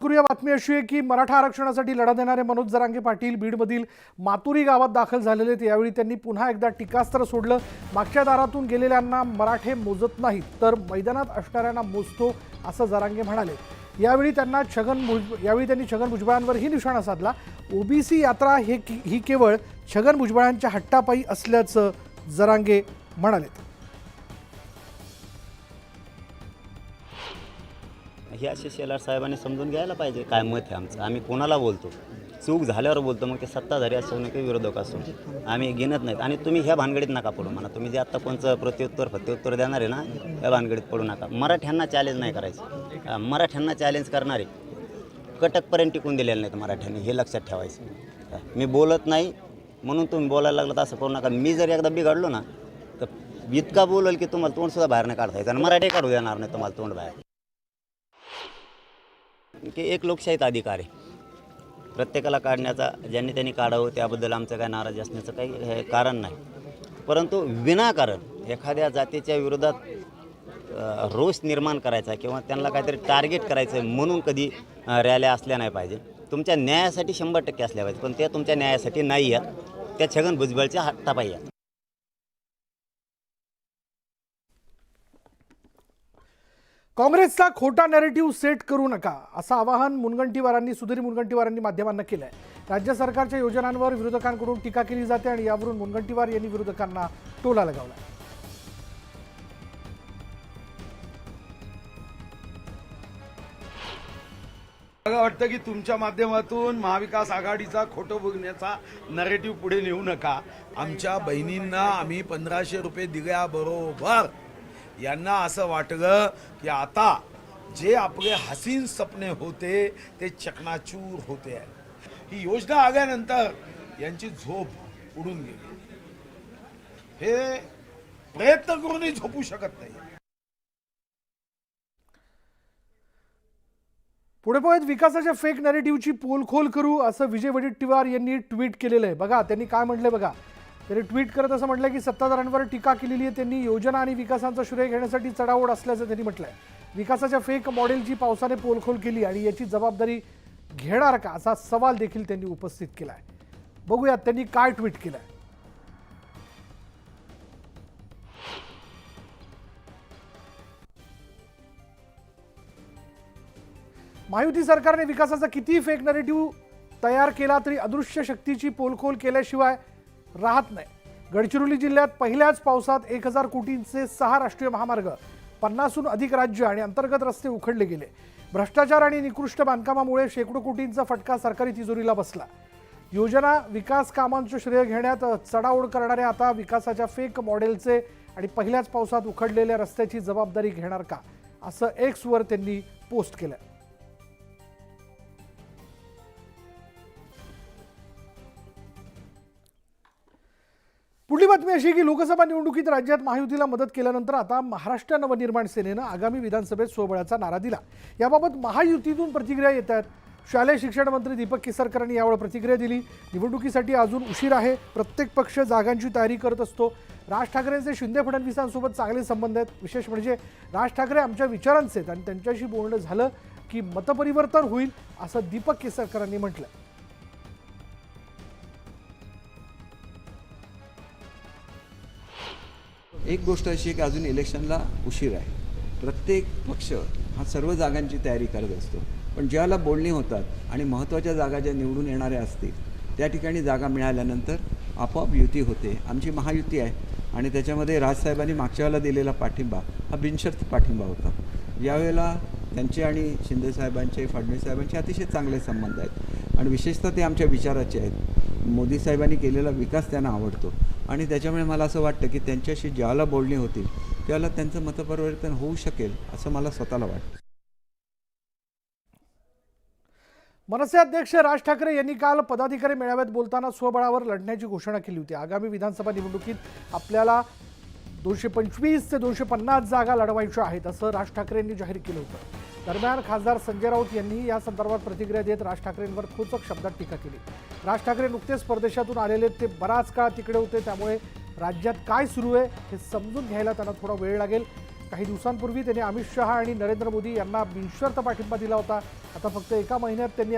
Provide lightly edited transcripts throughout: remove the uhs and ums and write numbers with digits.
करूया बातमी अशी आहे की मराठा आरक्षणासाठी लढा देणारे मनोज जरांगे पाटील बीडमधील मातुरी गावात दाखल झालेले आहेत। यावेळी त्यांनी पुन्हा एकदा टीकास्त्र सोडलं। मागच्या दारातून गेलेल्यांना मराठे मोजत नाहीत तर मैदानात असणाऱ्यांना मोजतो असं जरांगे म्हणाले। यावेळी त्यांनी छगन भुजबळांवरही निशाणा साधला। ओबीसी यात्रा ही केवळ छगन भुजबळांच्या हट्टापायी असल्याचं जरांगे म्हणाले। हे असे शेलार साहेबांनी समजून घ्यायला पाहिजे काय मत आहे आमचं। आम्ही कोणाला बोलतो, चूक झाल्यावर बोलतो, मग ते सत्ताधारी असो न काही विरोधक असो आम्ही गिनत नाहीत। आणि तुम्ही ह्या भानगडीत नका पडू म्हणा। तुम्ही जे आत्ता कोणचं प्रत्युत्तर देणार आहे ना, या भानगडीत पडू नका। मराठ्यांना चॅलेंज नाही करायचं। मराठ्यांना चॅलेंज करणारे कटकपर्यंत टिकून दिलेले नाहीत मराठ्यांनी, हे लक्षात ठेवायचं। मी बोलत नाही म्हणून तुम्ही बोलायला लागलं तर असं करू नका। मी जर एकदा बिघडलो ना तर इतका बोलेल की तुम्हाला तोंडसुद्धा बाहेर नाही काढता यायचं आणि मराठी काढू देणार नाही तुम्हाला तोंड बाहेर। की एक लोकशाहीत अधिकार आहे प्रत्येकाला काढण्याचा, ज्यांनी त्यांनी काढावं त्याबद्दल आमचं काय नाराजी असण्याचं काही कारण नाही। परंतु विनाकारण एखाद्या जातीच्या विरोधात रोष निर्माण करायचा किंवा त्यांना काहीतरी टार्गेट करायचं म्हणून कधी रॅल्या असल्या नाही पाहिजे। तुमच्या न्यायासाठी 100% असल्या पाहिजे, पण त्या तुमच्या न्यायासाठी नाही आहेत, त्या छगन भुजबळच्या हट्टापायी आहेत। काँग्रेसचा खोटा नॅरेटिव्ह सेट करू नका असं आवाहन सुधीर मुनगंटीवारांनी माध्यमांना केलं आहे। राज्य सरकारच्या योजनांवर विरोधकांकडून टीका केली जाते आणि यावरून मुनगंटीवार यांनी विरोधकांना टोला लगावला। मला वाटतं की तुमच्या माध्यमातून महाविकास आघाडीचा खोटं बघण्याचा नरेटिव्ह पुढे नेऊ नका। आमच्या बहिणींना आम्ही 1500 रुपये दिल्याबरोबर यांना असं वाटलं की आता जे आपले हसीन सपने होते ते चकनाचूर होते आहे। ही योजना आल्यानंतर यांची झोप उडून गेली। हे प्रयत्न करूनही झोपू शकत नाही। पुढे पोहत विकासाच्या फेक नॅरेटिव्हची पोलखोल करू असं विजय वडेट्टीवार यांनी ट्विट केलेलं आहे। बघा त्यांनी काय म्हटलंय बघा। त्यांनी ट्विट करत असं म्हटलं की सत्ताधाऱ्यांवर टीका केलेली आहे त्यांनी, योजना आणि विकासाचं श्रेय घेण्यासाठी चढाओढ असल्याचं त्यांनी म्हटलंय। विकासाच्या फेक मॉडेलची पावसाने पोलखोल केली आणि याची जबाबदारी घेणार का असा सवाल देखील त्यांनी उपस्थित केलाय। बघूयात त्यांनी काय ट्विट केलंय। महायुती सरकारने विकासाचा किती फेक नॅरेटिव्ह तयार केला तरी अदृश्य शक्तीची पोलखोल केल्याशिवाय राहत नाही। गडचिरोली जिल्ह्यात पहिल्याच पावसात 1000 कोटींचे 6 राष्ट्रीय महामार्ग, 50हून अधिक राज्य आणि अंतर्गत रस्ते उखडले गेले। भ्रष्टाचार आणि निकृष्ट बांधकामामुळे शेकडो कोटींचा फटका सरकारी तिजोरीला बसला। योजना विकास कामांचं श्रेय घेण्यात चढाओढ करणारे आता विकासाच्या फेक मॉडेलचे आणि पहिल्याच पावसात उखडलेल्या रस्त्याची जबाबदारी घेणार का असं एक्सवर त्यांनी पोस्ट केलं। पुढली बातमी अशी की लोकसभा निवडणुकीत राज्यात महायुतीला मदत केल्यानंतर आता महाराष्ट्र नवनिर्माण सेनेनं आगामी विधानसभेत स्वबळाचा नारा दिला। याबाबत महायुतीतून प्रतिक्रिया येत आहेत। शालेय शिक्षण मंत्री दीपक केसरकरांनी यावेळी प्रतिक्रिया दिली। निवडणुकीसाठी अजून उशीर आहे, प्रत्येक पक्ष जागांची तयारी करत असतो। राज ठाकरेंचे शिंदे फडणवीसांसोबत चांगले संबंध आहेत। विशेष म्हणजे राज ठाकरे आमच्या विचारांचे आहेत आणि त्यांच्याशी बोलणं झालं की मतपरिवर्तन होईल असं दीपक केसरकरांनी म्हटलं। एक गोष्ट अशी आहे की अजून इलेक्शनला उशीर आहे। प्रत्येक पक्ष हा सर्व जागांची तयारी करत असतो, पण ज्याला बोलणी होतात आणि महत्त्वाच्या जागा ज्या निवडून येणाऱ्या असतील त्या ठिकाणी जागा मिळाल्यानंतर आपोआप युती होते। आमची महायुती आहे आणि त्याच्यामध्ये राजसाहेबांनी मागच्या वेळेला दिलेला पाठिंबा हा बिनशर्त पाठिंबा होता। यावेळेला त्यांचे आणि शिंदेसाहेबांचे, फडणवीस साहेबांचे अतिशय चांगले संबंध आहेत आणि विशेषतः ते आमच्या विचाराचे आहेत। मोदी साहेबांनी केलेला विकास त्यांना आवडतो आणि त्याच्यामुळे मला असं वाटतं की त्यांच्याशी ज्यावेळेला बोलणी होतील त्यावेळेला त्यांचं मतपरिवर्तन होऊ शकेल असं मला स्वतःला वाटतं। मनसे अध्यक्ष राज ठाकरे यांनी काल पदाधिकारी मेळाव्यात बोलताना स्वबळावर लढण्याची घोषणा केली होती। आगामी विधानसभा निवडणुकीत आपल्याला 225 ते 250 जागा लढवायच्या आहेत असं राज ठाकरे यांनी जाहीर केलं होतं। दरम्यान खासदार संजय राऊत यांनी या संदर्भात प्रतिक्रिया देत राज ठाकरेंवर खोचक शब्दात टीका केली। राज ठाकरे नुकतेच परदेशातून आलेले, ते बराच काळ तिकडे होते, त्यामुळे राज्यात काय सुरू आहे हे समजून घ्यायला त्यांना थोडा वेळ लागेल। काही दिवसांपूर्वी त्यांनी अमित शहा आणि नरेंद्र मोदी यांना बिनशर्त पाठिंबा दिला होता. आता फक्त एका महिन्यात त्यांनी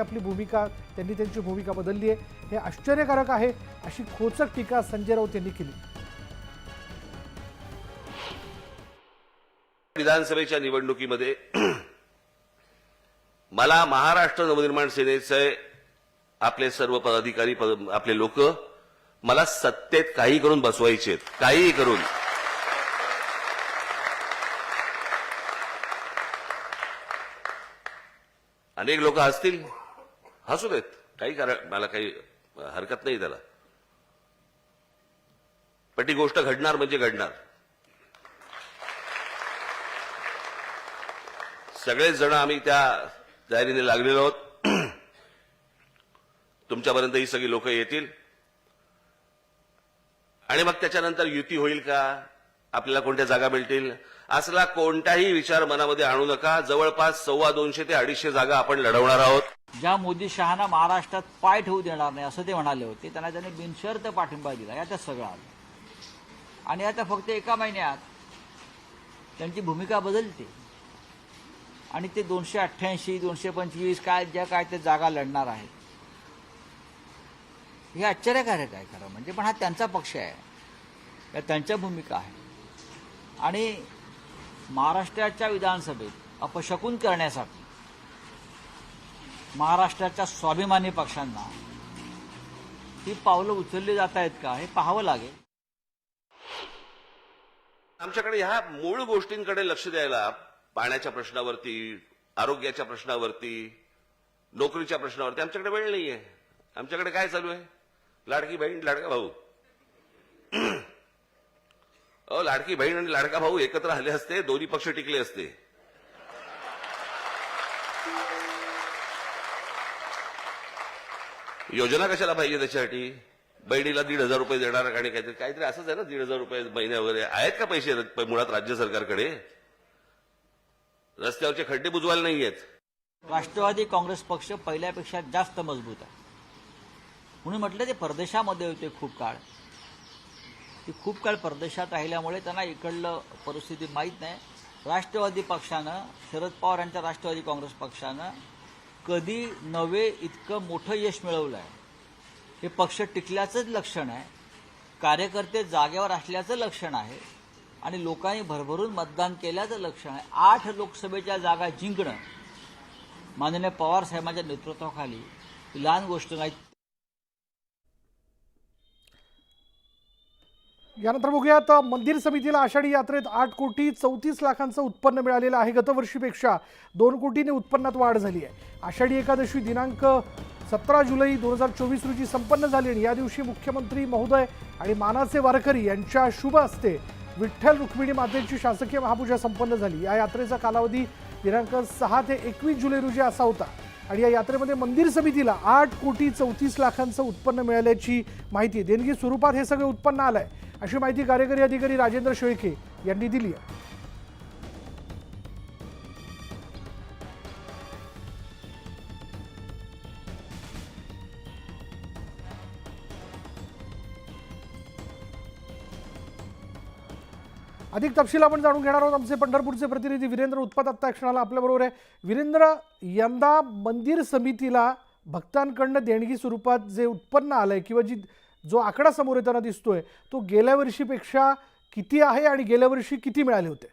त्यांची भूमिका बदलली आहे. हे आश्चर्यकारक आहे, अशी खोचक टीका संजय राऊत यांनी केली. विधानसभेच्या निवडणुकीमध्ये मला महाराष्ट्र नवनिर्माण सेनेचे आपले सर्व पदाधिकारी आपले लोक मला सत्तेत काही करून बसवायचे, काही करून. अनेक लोक हसतील, हसू देत, काही कारण मला काही हरकत नाही त्याला. पण ती गोष्ट घडणार म्हणजे घडणार. सगळेच जण आम्ही त्या तयारीने लागलेलो आहोत. तुमच्यापर्यंत ही सगळी लोक येतील आणि मग त्याच्यानंतर युती होईल का, आपल्याला कोणत्या जागा मिळतील, असला कोणताही विचार मनामध्ये आणू नका. जवळपास 250 ते 250 जागा आपण लढवणार आहोत. ज्या मोदी शहाना महाराष्ट्रात पाय ठेवू देणार नाही असं ते म्हणाले होते, त्यांनी बिनशर्त पाठिंबा दिला. यात सगळं आलं आणि आता फक्त एका महिन्यात त्यांची भूमिका बदलते आणि ते 288, 225 काय ते जागा लढणार आहेत. हे आश्चर्यकारक आहे खरं म्हणजे. पण हा त्यांचा पक्ष आहे, या त्यांच्या भूमिका आहे आणि महाराष्ट्राच्या विधानसभेत अपशकुन करण्यासाठी महाराष्ट्राच्या स्वाभिमानी पक्षांना ही पावलं उचलली जात आहेत का हे पाहावं लागेल. आमच्याकडे ह्या मूळ गोष्टींकडे लक्ष द्यायला, पाण्याच्या प्रश्नावरती, आरोग्याच्या प्रश्नावरती, नोकरीच्या प्रश्नावरती आमच्याकडे वेळ नाहीये. आमच्याकडे काय चालू आहे, लाडकी बहीण लाडका भाऊ. लाडकी बहीण आणि लाडका भाऊ एकत्र आले असते, दोन्ही पक्ष टिकले असते. योजना कशाला पाहिजे त्याच्यासाठी? बहिणीला 1,500 रुपये देणार आणि काहीतरी असंच आहे ना, 1,500 रुपये महिन्या वगैरे आहेत का पैसे मुळात राज्य सरकारकडे? रस्त्यावरचे खड्डे बुजवायला नाहीयेत. राष्ट्रवादी काँग्रेस पक्ष पहिल्यापेक्षा जास्त मजबूत आहे म्हणून म्हटलं. ते परदेशामध्ये होते खूप काळ, ती खूप काळ परदेशात राहिल्यामुळे त्यांना इकडलं परिस्थिती माहीत नाही. राष्ट्रवादी पक्षानं, शरद पवार यांच्या राष्ट्रवादी काँग्रेस पक्षानं कधी नव्हे इतकं मोठं यश मिळवलं आहे. हे पक्ष टिकल्याचंच लक्षण आहे, कार्यकर्ते जागेवर असल्याचं लक्षण आहे आणि लोकांनी भरभरून मतदान केल्याचं लक्षण आहे. 8 लोकसभेच्या जागा जिंकणं माननीय पवार साहेबांच्या नेतृत्वाखाली लहान गोष्ट नाही. यानंतर बघूयात, मंदिर समितीला आषाढी यात्रेत 8,34,00,000 उत्पन्न मिळालेलं आहे. गतवर्षीपेक्षा 2 कोटीने उत्पन्नात वाढ झाली आहे. आषाढी एकादशी दिनांक 17 जुलै 2024 रोजी संपन्न झाली आणि या दिवशी मुख्यमंत्री महोदय आणि मानाचे वारकरी यांच्या शुभ हस्ते विठ्ठल रुक्मिणी मातेची शासकीय महापूजा संपन्न झाली. या यात्रेचा कालावधी दिनांक 6 ते 21 जुलै रोजी असा होता आणि या यात्रेमध्ये मंदिर समितीला 8,34,00,000 उत्पन्न मिळाल्याची माहिती आहे. देणगी स्वरूपात हे सगळे उत्पन्न आलं आहे अशी माहिती कार्यकारी अधिकारी राजेंद्र शेळके यांनी दिली आहे. अधिक तपशील आपण जाणून घेणार आहोत. आमचे पंढरपूरचे प्रतिनिधी वीरेंद्र उत्पात आत्ता क्षणाला आपल्याबरोबर आहे. वीरेंद्र, यंदा मंदिर समितीला भक्तांकडनं देणगी स्वरूपात जे उत्पन्न आलंय किंवा जो आकडा समोर येताना दिसतोय तो गेल्या वर्षीपेक्षा किती आहे आणि गेल्या वर्षी किती मिळाले होते?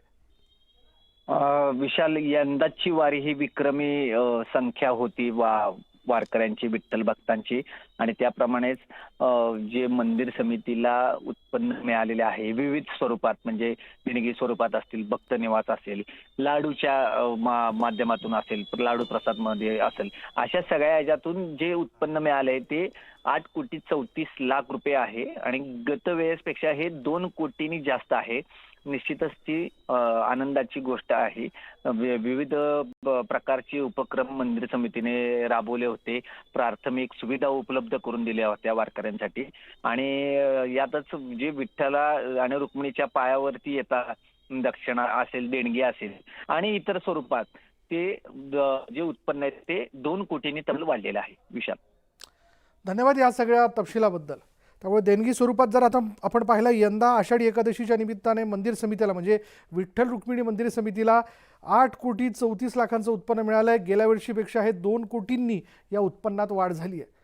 विशाल, यंदाची वारी ही विक्रमी संख्या होती वारकऱ्यांची, विठ्ठल भक्तांची आणि त्याप्रमाणेच जे मंदिर समितीला उत्पन्न मिळालेले आहे विविध स्वरूपात, म्हणजे देणगी स्वरूपात असतील, भक्त निवास असेल, लाडूच्या माध्यमातून असेल, लाडू प्रसाद मध्ये असेल, अशा सगळ्या ह्याच्यातून जे उत्पन्न मिळाले ते 8,34,00,000 रुपये आहे आणि गत वेळेसपेक्षा हे 2 कोटींनी जास्त आहे. निश्चितच ती आनंदाची गोष्ट आहे. विविध प्रकारचे उपक्रम मंदिर समितीने राबवले होते. प्राथमिक सुविधा उपलब्ध करून दिल्या होत्या वारकऱ्यांसाठी आणि यातच जे विठ्ठला आणि रुक्मिणीच्या पायावरती येतात, दक्षिणा असेल, देणगी असेल आणि इतर स्वरूपात ते जे उत्पन्न आहे ते 2 कोटींनी तब्बल वाढलेलं आहे. विशाल, धन्यवाद या सगळ्या तपशिलाबद्दल. त्यामुळे देणगी स्वरूपात जर आता आपण पाहिलं, यंदा आषाढी एकादशीच्या निमित्ताने मंदिर समितीला म्हणजे विठ्ठल रुक्मिणी मंदिर समितीला 8,34,00,000 उत्पन्न मिळालं आहे. गेल्या वर्षीपेक्षा हे 2 कोटींनी या उत्पन्नात वाढ झाली आहे.